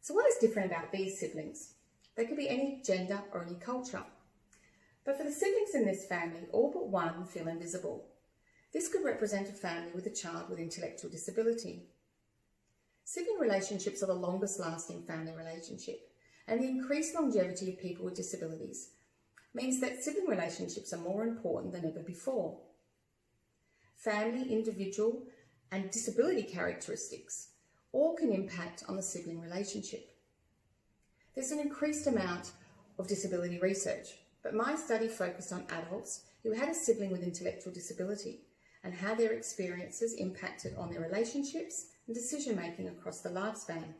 So what is different about these siblings? They could be any gender or any culture. But for the siblings in this family, all but one feel invisible. This could represent a family with a child with intellectual disability. Sibling relationships are the longest lasting family relationship, and the increased longevity of people with disabilities means that sibling relationships are more important than ever before. Family, individual, and disability characteristics all can impact on the sibling relationship. There's an increased amount of disability research, but my study focused on adults who had a sibling with intellectual disability and how their experiences impacted on their relationships and decision-making across the lifespan.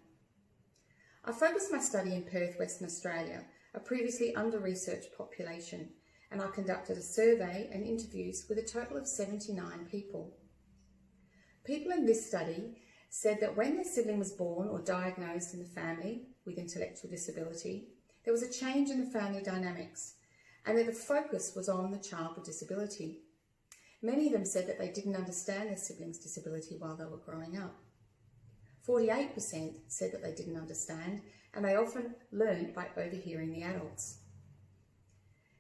I focused my study in Perth, Western Australia, a previously under-researched population, and I conducted a survey and interviews with a total of 79 people. People in this study said that when their sibling was born or diagnosed in the family with intellectual disability, there was a change in the family dynamics and that the focus was on the child with disability. Many of them said that they didn't understand their sibling's disability while they were growing up. 48% said that they didn't understand, and they often learned by overhearing the adults.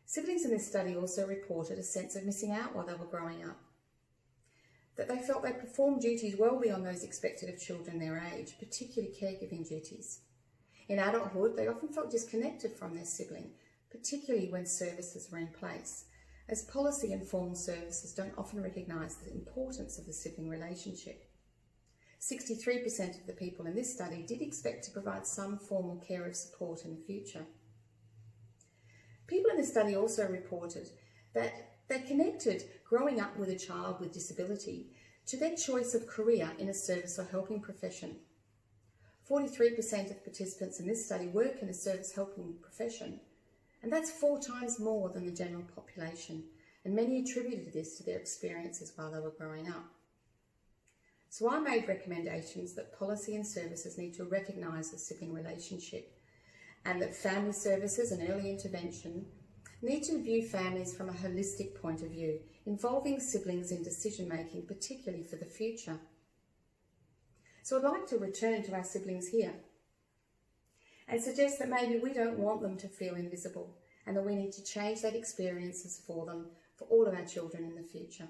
Siblings in this study also reported a sense of missing out while they were growing up, that they felt they performed duties well beyond those expected of children their age, particularly caregiving duties. In adulthood, they often felt disconnected from their sibling, particularly when services were in place, as policy-informed services don't often recognise the importance of the sibling relationship. 63% of the people in this study did expect to provide some formal care of support in the future. People in the study also reported that they connected growing up with a child with disability to their choice of career in a service or helping profession. 43% of participants in this study work in a service helping profession, and that's 4 times more than the general population, and many attributed this to their experiences while they were growing up. So I made recommendations that policy and services need to recognise the sibling relationship, and that family services and early intervention need to view families from a holistic point of view, involving siblings in decision making, particularly for the future. So I'd like to return to our siblings here and suggest that maybe we don't want them to feel invisible, and that we need to change that experiences for them, for all of our children in the future.